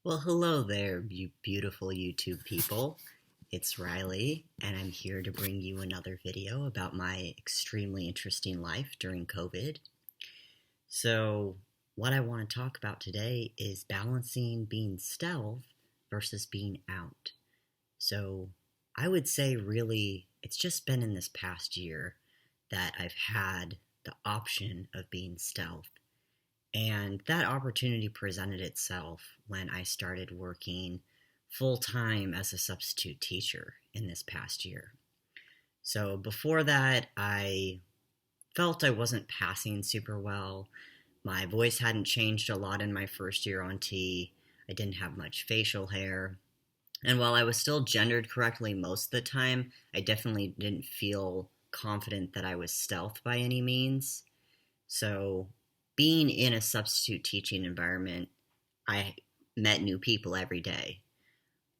Well, hello there, you beautiful YouTube people. It's Riley, and I'm here to bring you another video about my extremely interesting life during COVID. So, what I want to talk about today is balancing being stealth versus being out. So, I would say really it's just been in this past year that I've had the option of being stealth. And that opportunity presented itself when I started working full time as a substitute teacher in this past year. So before that, I felt I wasn't passing super well. My voice hadn't changed a lot in my first year on T. I didn't have much facial hair. And while I was still gendered correctly most of the time, I definitely didn't feel confident that I was stealth by any means. So, being in a substitute teaching environment, I met new people every day.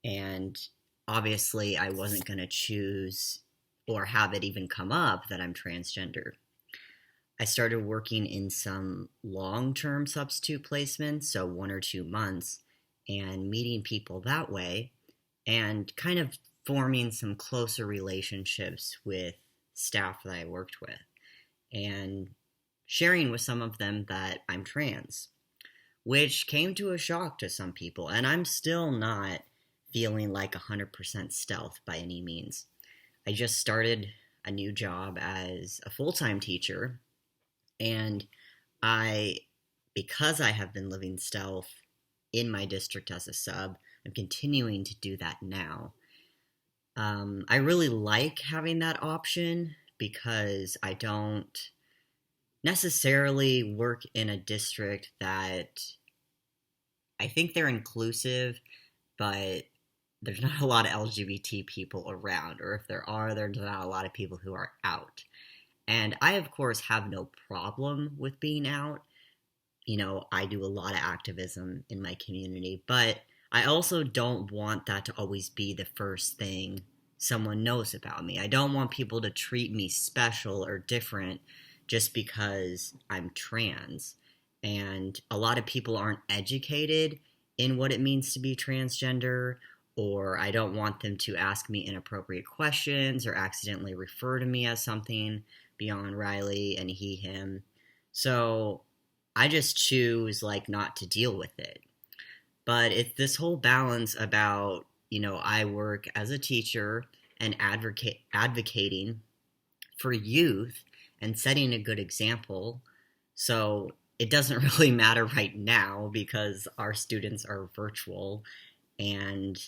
And obviously, I wasn't going to choose or have it even come up that I'm transgender. I started working in some long term substitute placements, so 1 or 2 months, and meeting people that way, and kind of forming some closer relationships with staff that I worked with. And sharing with some of them that I'm trans, which came to a shock to some people. And I'm still not feeling like 100% stealth by any means. I just started a new job as a full time teacher, and I, because I have been living stealth in my district as a sub, I'm continuing to do that now. I really like having that option because I don't necessarily work in a district that I think they're inclusive, but there's not a lot of LGBT people around, or if there are, there's not a lot of people who are out. And I, of course, have no problem with being out. I do a lot of activism in my community, but I also don't want that to always be the first thing someone knows about me. I don't want people to treat me special or different just because I'm trans. And a lot of people aren't educated in what it means to be transgender, or I don't want them to ask me inappropriate questions or accidentally refer to me as something beyond Riley and he, him. So I just choose like not to deal with it. But it's this whole balance about, I work as a teacher and advocating for youth and setting a good example. So it doesn't really matter right now because our students are virtual and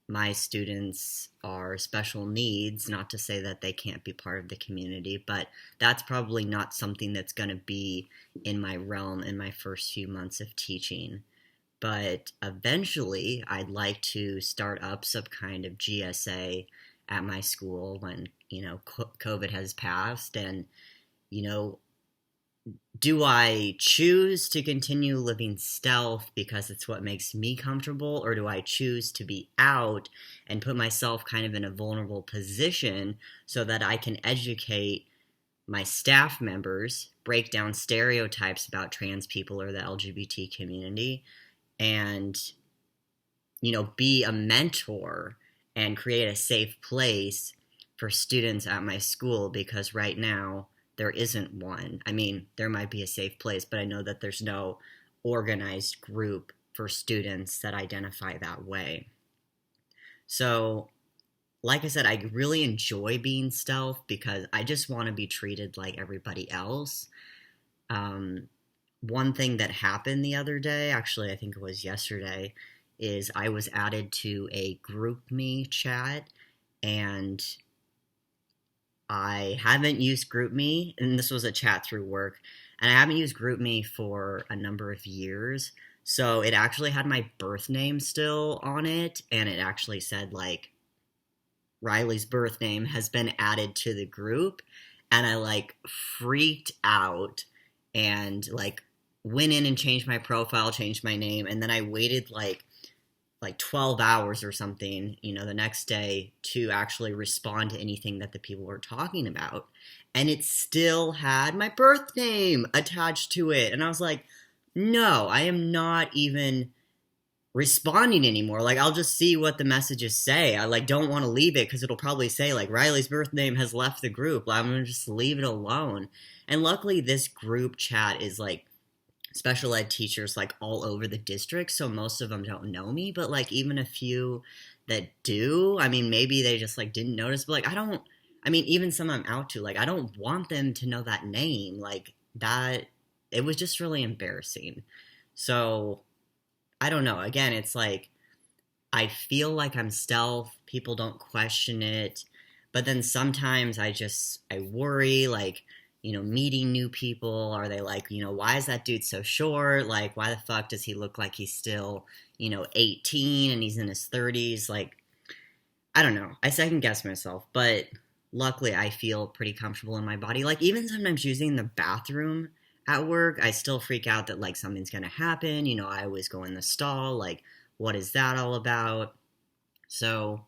my students are special needs, not to say that they can't be part of the community, but that's probably not something that's going to be in my realm in my first few months of teaching. But eventually, I'd like to start up some kind of GSA at my school when, COVID has passed. And, you know, do I choose to continue living stealth because it's what makes me comfortable, or do I choose to be out and put myself kind of in a vulnerable position so that I can educate my staff members, break down stereotypes about trans people or the LGBT community, and, be a mentor and create a safe place for students at my school, because right now there isn't one. I mean, there might be a safe place, but I know that there's no organized group for students that identify that way. So, like I said, I really enjoy being stealth because I just want to be treated like everybody else. One thing that happened the other day, actually, I think it was yesterday, is I was added to a GroupMe chat, and I haven't used GroupMe, and this was a chat through work, and I haven't used GroupMe for a number of years. So it actually had my birth name still on it, and it actually said, like, Riley's birth name has been added to the group. And I, like, freaked out and, like, went in and changed my profile, changed my name, and then I waited, like 12 hours or something, the next day to actually respond to anything that the people were talking about. And it still had my birth name attached to it. And I was like, no, I am not even responding anymore. Like, I'll just see what the messages say. I like don't want to leave it because it'll probably say like Riley's birth name has left the group. I'm gonna just leave it alone. And luckily, this group chat is like special ed teachers like all over the district, so most of them don't know me. But like even a few that do, I mean, maybe they just like didn't notice. But like I don't. I mean, even some I'm out to, like I don't want them to know that name. Like that, it was just really embarrassing. So I don't know. Again, it's like I feel like I'm stealth. People don't question it. But then sometimes I worry like, meeting new people. Are they like, why is that dude so short? Like, why the fuck does he look like he's still, 18 and he's in his 30s? Like, I don't know. I second guess myself, but luckily I feel pretty comfortable in my body. Like, even sometimes using the bathroom at work, I still freak out that like something's gonna happen. I always go in the stall. Like, what is that all about? So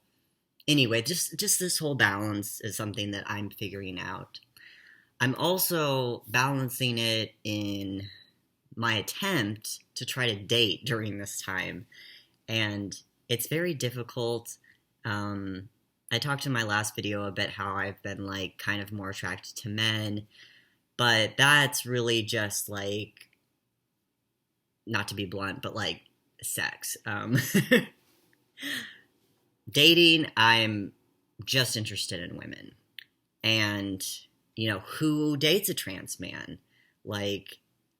anyway, just this whole balance is something that I'm figuring out. I'm also balancing it in my attempt to try to date during this time, and it's very difficult. I talked in my last video about how I've been like kind of more attracted to men, but that's really just like, not to be blunt, but like sex. Dating, I'm just interested in women. And, who dates a trans man? Like,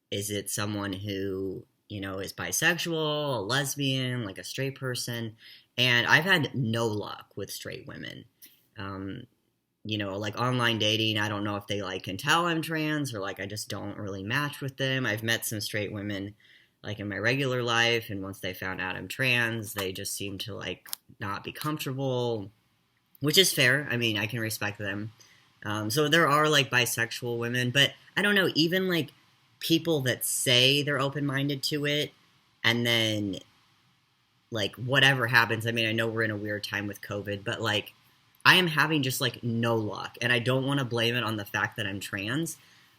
is it someone who, is bisexual, a lesbian, like a straight person? And I've had no luck with straight women. Like online dating, I don't know if they like can tell I'm trans or like I just don't really match with them. I've met some straight women like in my regular life, and once they found out I'm trans, they just seem to like not be comfortable, which is fair. I mean, I can respect them. So there are like bisexual women, but I don't know, even like people that say they're open-minded to it, and then like whatever happens. I mean, I know we're in a weird time with COVID, but like I am having just like no luck, and I don't want to blame it on the fact that I'm trans,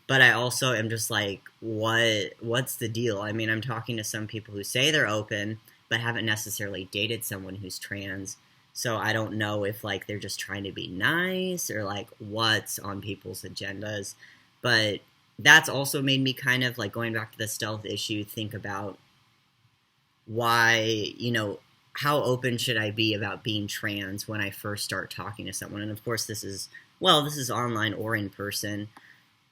but I also am just like, what's the deal? I mean, I'm talking to some people who say they're open, but haven't necessarily dated someone who's trans. So I don't know if like they're just trying to be nice or like what's on people's agendas. But that's also made me kind of like, going back to the stealth issue, think about why, how open should I be about being trans when I first start talking to someone? And of course, this is online or in person,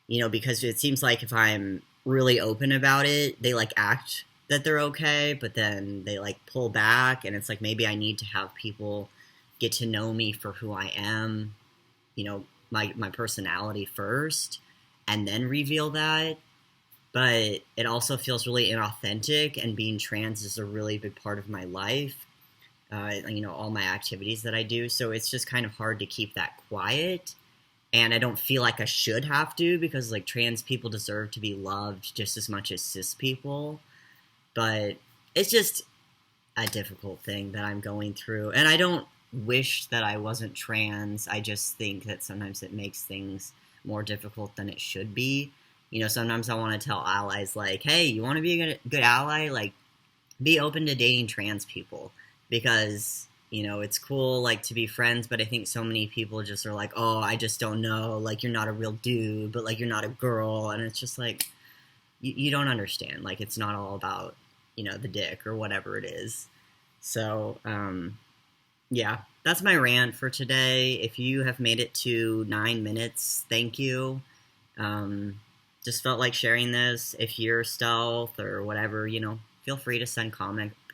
because it seems like if I'm really open about it, they like act that they're okay, but then they like pull back, and it's like maybe I need to have people get to know me for who I am, my personality first, and then reveal that. But it also feels really inauthentic, and being trans is a really big part of my life. All my activities that I do, so it's just kind of hard to keep that quiet. And I don't feel like I should have to, because like trans people deserve to be loved just as much as cis people. But it's just a difficult thing that I'm going through. And I don't wish that I wasn't trans. I just think that sometimes it makes things more difficult than it should be. Sometimes I want to tell allies like, hey, you want to be a good ally? Like, be open to dating trans people, because it's cool like to be friends, but I think so many people just are like, oh, I just don't know, like you're not a real dude, but like you're not a girl, and it's just like you don't understand, like it's not all about the dick or whatever it is. So yeah, that's my rant for today. If you have made it to 9 minutes, thank you. Just felt like sharing this. If you're stealth or whatever, feel free to send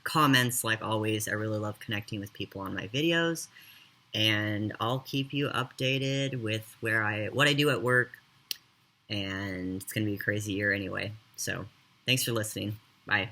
comments like always. I really love connecting with people on my videos, and I'll keep you updated with what I do at work, and it's gonna be a crazy year anyway. So thanks for listening. Bye.